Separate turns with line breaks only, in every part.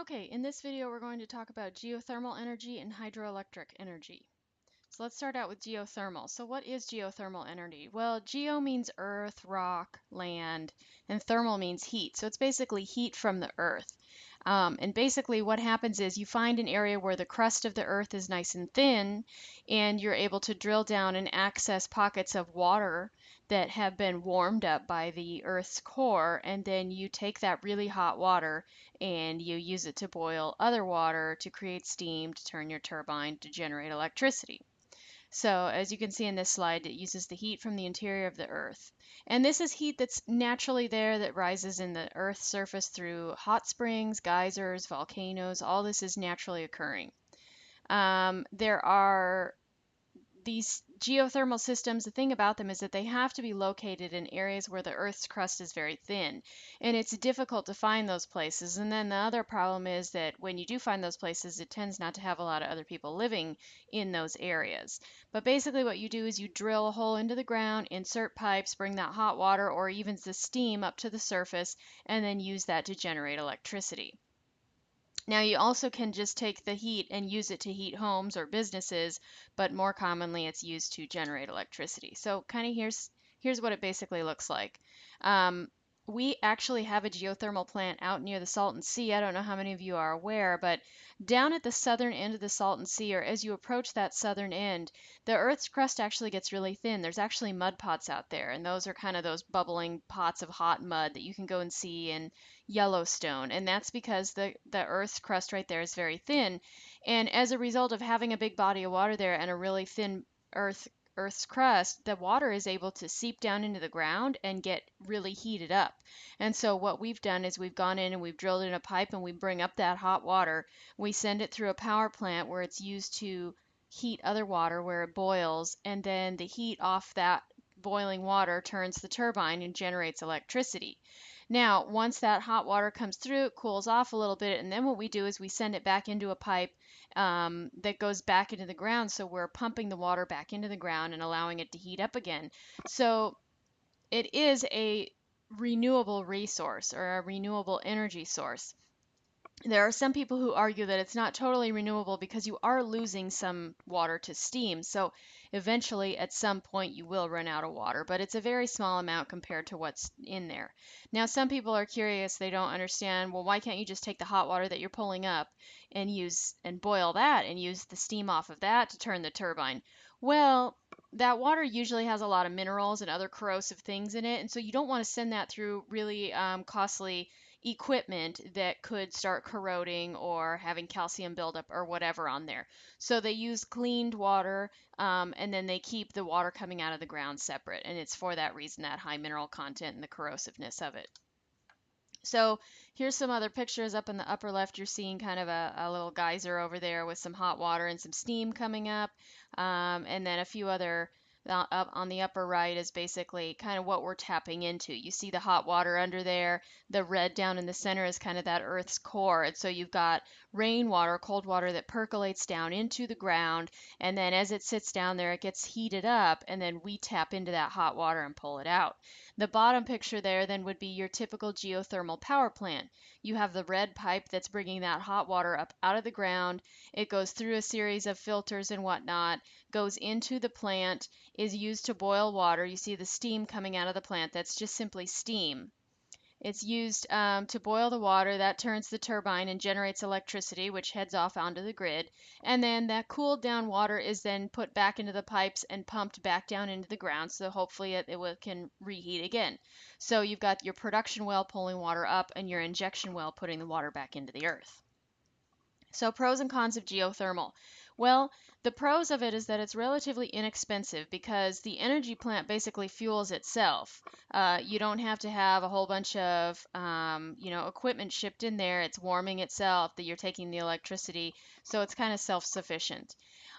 Okay, in this video we're going to talk about geothermal energy and hydroelectric energy. So let's start out with geothermal. So what is geothermal energy? Well, geo means earth, rock, land, and thermal means heat. So it's basically heat from the earth. And basically what happens is you find an area where the crust of the earth is nice and thin, and you're able to drill down and access pockets of water that have been warmed up by the earth's core, and then you take that really hot water and you use it to boil other water to create steam to turn your turbine to generate electricity. So as you can see in this slide, it uses the heat from the interior of the Earth. And this is heat that's naturally there that rises in the Earth's surface through hot springs, geysers, volcanoes. All this is naturally occurring. There are these geothermal systems. The thing about them is that they have to be located in areas where the Earth's crust is very thin, and it's difficult to find those places. And then the other problem is that when you do find those places, it tends not to have a lot of other people living in those areas. But basically what you do is you drill a hole into the ground, insert pipes, bring that hot water or even the steam up to the surface, and then use that to generate electricity. Now you also can just take the heat and use it to heat homes or businesses, but more commonly it's used to generate electricity. So kind of here's what it basically looks like. Um, we actually have a geothermal plant out near the Salton Sea. I don't know how many of you are aware, but down at the southern end of the Salton Sea, or as you approach that southern end, the Earth's crust actually gets really thin. There's actually mud pots out there, and those are kind of those bubbling pots of hot mud that you can go and see in Yellowstone, and that's because the Earth's crust right there is very thin. And as a result of having a big body of water there and a really thin Earth's crust, the water is able to seep down into the ground and get really heated up. And so what we've done is we've gone in and we've drilled in a pipe and we bring up that hot water. We send it through a power plant where it's used to heat other water where it boils, and then the heat off that boiling water turns the turbine and generates electricity. Now, once that hot water comes through, it cools off a little bit, and then what we do is we send it back into a pipe that goes back into the ground. So we're pumping the water back into the ground and allowing it to heat up again. So it is a renewable resource or a renewable energy source. There are some people who argue that it's not totally renewable because you are losing some water to steam. So eventually, at some point, you will run out of water, but it's a very small amount compared to what's in there. Now, some people are curious, they don't understand, well, why can't you just take the hot water that you're pulling up and use and boil that and use the steam off of that to turn the turbine? Well, that water usually has a lot of minerals and other corrosive things in it, and so you don't want to send that through really costly equipment that could start corroding or having calcium buildup or whatever on there. So they use cleaned water, and then they keep the water coming out of the ground separate. And it's for that reason, that high mineral content and the corrosiveness of it. So here's some other pictures. Up in the upper left, you're seeing kind of a little geyser over there with some hot water and some steam coming up. And then a few other up on the upper right is basically kind of what we're tapping into. You see the hot water under there. The red down in the center is kind of that Earth's core. And so you've got rainwater, cold water that percolates down into the ground. And then as it sits down there, it gets heated up. And then we tap into that hot water and pull it out. The bottom picture there then would be your typical geothermal power plant. You have the red pipe that's bringing that hot water up out of the ground. It goes through a series of filters and whatnot, goes into the plant, is used to boil water. You see the steam coming out of the plant. That's just simply steam. It's used to boil the water. That turns the turbine and generates electricity, which heads off onto the grid. And then that cooled down water is then put back into the pipes and pumped back down into the ground. So hopefully can reheat again. So you've got your production well pulling water up and your injection well putting the water back into the earth. So pros and cons of geothermal. Well, the pros of it is that it's relatively inexpensive because the energy plant basically fuels itself. You don't have to have a whole bunch of equipment shipped in there. It's warming itself, that you're taking the electricity, so it's kind of self-sufficient.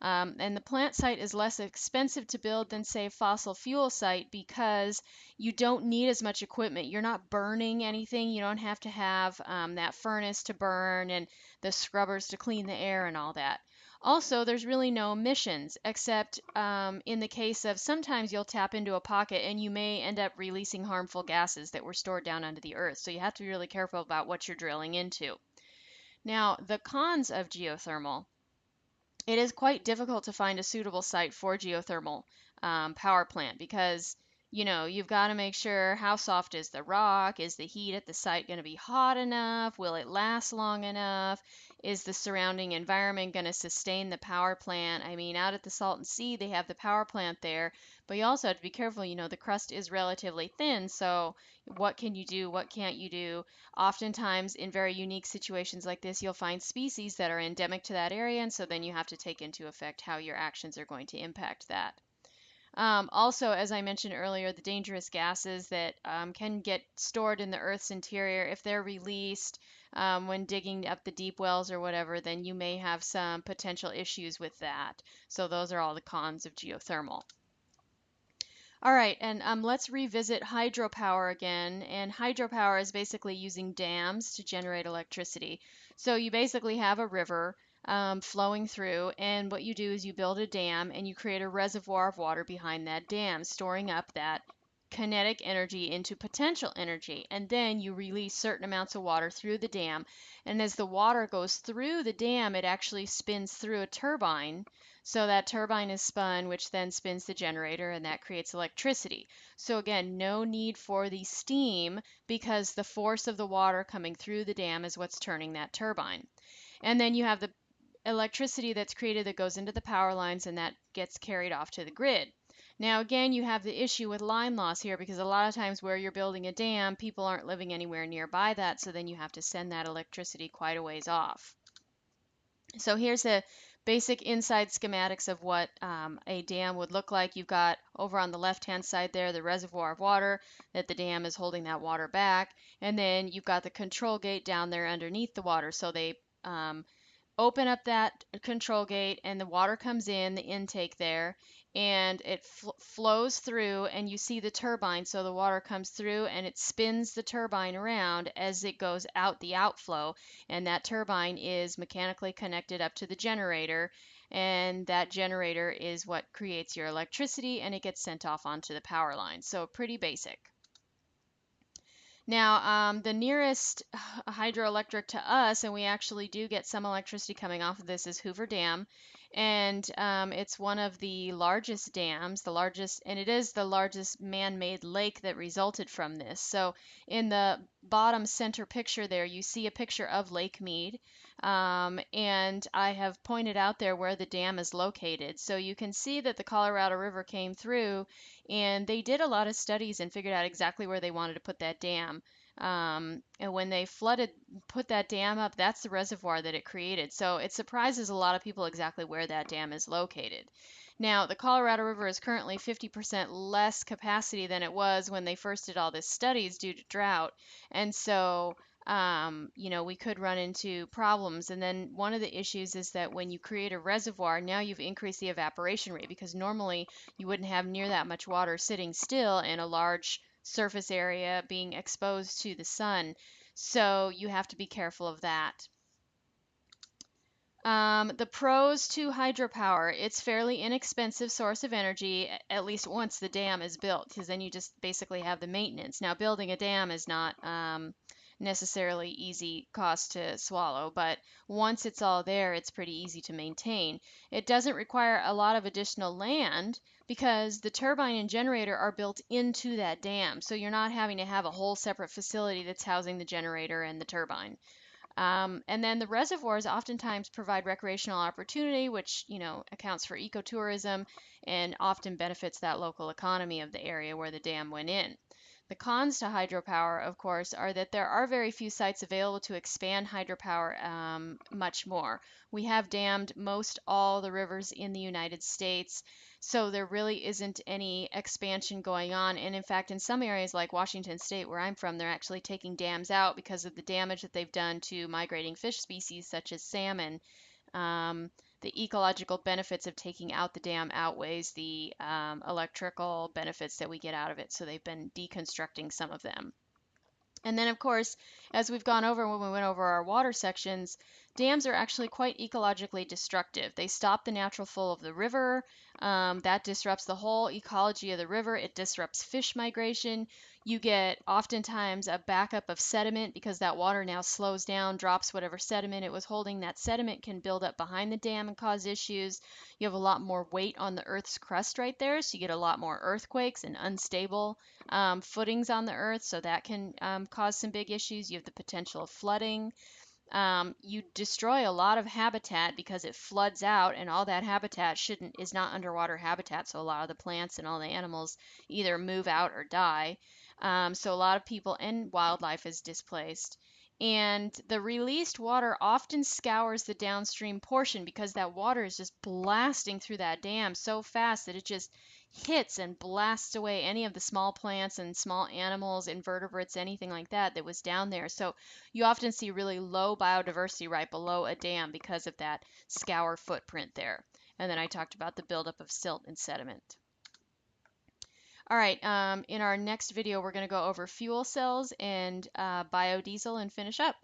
And the plant site is less expensive to build than, say, a fossil fuel site because you don't need as much equipment. You're not burning anything. You don't have to have that furnace to burn and the scrubbers to clean the air and all that. Also, there's really no emissions, except in the case of sometimes you'll tap into a pocket and you may end up releasing harmful gases that were stored down under the earth. So you have to be really careful about what you're drilling into. Now, the cons of geothermal. It is quite difficult to find a suitable site for geothermal power plant because you've got to make sure how soft is the rock, is the heat at the site going to be hot enough, will it last long enough, is the surrounding environment going to sustain the power plant. I mean, out at the Salton Sea they have the power plant there, but you also have to be careful. The crust is relatively thin, so what can you do, what can't you do? Oftentimes, in very unique situations like this, you'll find species that are endemic to that area, and so then you have to take into effect how your actions are going to impact that. Also, as I mentioned earlier, the dangerous gases that can get stored in the Earth's interior, if they're released when digging up the deep wells or whatever, then you may have some potential issues with that. So those are all the cons of geothermal. All right, and let's revisit hydropower again. And hydropower is basically using dams to generate electricity. So you basically have a river flowing through, and what you do is you build a dam and you create a reservoir of water behind that dam, storing up that kinetic energy into potential energy. And then you release certain amounts of water through the dam. And as the water goes through the dam, it actually spins through a turbine, so that turbine is spun, which then spins the generator, and that creates electricity. So again, no need for the steam because the force of the water coming through the dam is what's turning that turbine. And then you have the electricity that's created that goes into the power lines and that gets carried off to the grid. Now, again, you have the issue with line loss here because a lot of times where you're building a dam, people aren't living anywhere nearby that, so then you have to send that electricity quite a ways off. So here's the basic inside schematics of what a dam would look like. You've got over on the left-hand side there the reservoir of water that the dam is holding that water back, and then you've got the control gate down there underneath the water. So they open up that control gate and the water comes in the intake there, and it flows through, and you see the turbine. So the water comes through and it spins the turbine around as it goes out the outflow, and that turbine is mechanically connected up to the generator, and that generator is what creates your electricity, and it gets sent off onto the power line. So pretty basic. Now, the nearest hydroelectric to us, and we actually do get some electricity coming off of this, is Hoover Dam. And it's one of the largest dams, the largest, and it is the largest man-made lake that resulted from this. So in the bottom center picture there, you see a picture of Lake Mead. And I have pointed out there where the dam is located. So you can see that the Colorado River came through, and they did a lot of studies and figured out exactly where they wanted to put that dam. And when they put that dam up, that's the reservoir that it created. So it surprises a lot of people exactly where that dam is located. Now, the Colorado River is currently 50% less capacity than it was when they first did all this studies due to drought. And so we could run into problems. And then one of the issues is that when you create a reservoir, now you've increased the evaporation rate because normally you wouldn't have near that much water sitting still in a large surface area being exposed to the sun. So you have to be careful of that. The pros to hydropower, it's fairly inexpensive source of energy, at least once the dam is built, because then you just basically have the maintenance. Now, building a dam is not necessarily easy cost to swallow, but once it's all there, it's pretty easy to maintain. It doesn't require a lot of additional land because the turbine and generator are built into that dam, so you're not having to have a whole separate facility that's housing the generator and the turbine. And then the reservoirs oftentimes provide recreational opportunity, which, accounts for ecotourism and often benefits that local economy of the area where the dam went in. The cons to hydropower, of course, are that there are very few sites available to expand hydropower much more. We have dammed most all the rivers in the United States, so there really isn't any expansion going on. And in fact, in some areas like Washington State, where I'm from, they're actually taking dams out because of the damage that they've done to migrating fish species such as salmon. The ecological benefits of taking out the dam outweighs the electrical benefits that we get out of it, so they've been deconstructing some of them. And then, of course, as we've gone over when we went over our water sections, dams are actually quite ecologically destructive. They stop the natural flow of the river. That disrupts the whole ecology of the river. It disrupts fish migration. You get oftentimes a backup of sediment because that water now slows down, drops whatever sediment it was holding. That sediment can build up behind the dam and cause issues. You have a lot more weight on the Earth's crust right there, so you get a lot more earthquakes and unstable footings on the Earth, so that can cause some big issues. You have the potential of flooding. You destroy a lot of habitat because it floods out, and all that habitat shouldn't is not underwater habitat. So a lot of the plants and all the animals either move out or die. So a lot of people and wildlife is displaced. And the released water often scours the downstream portion because that water is just blasting through that dam so fast that it just hits and blasts away any of the small plants and small animals, invertebrates, anything like that that was down there. So you often see really low biodiversity right below a dam because of that scour footprint there. And then I talked about the buildup of silt and sediment. All right, in our next video, we're going to go over fuel cells and biodiesel and finish up.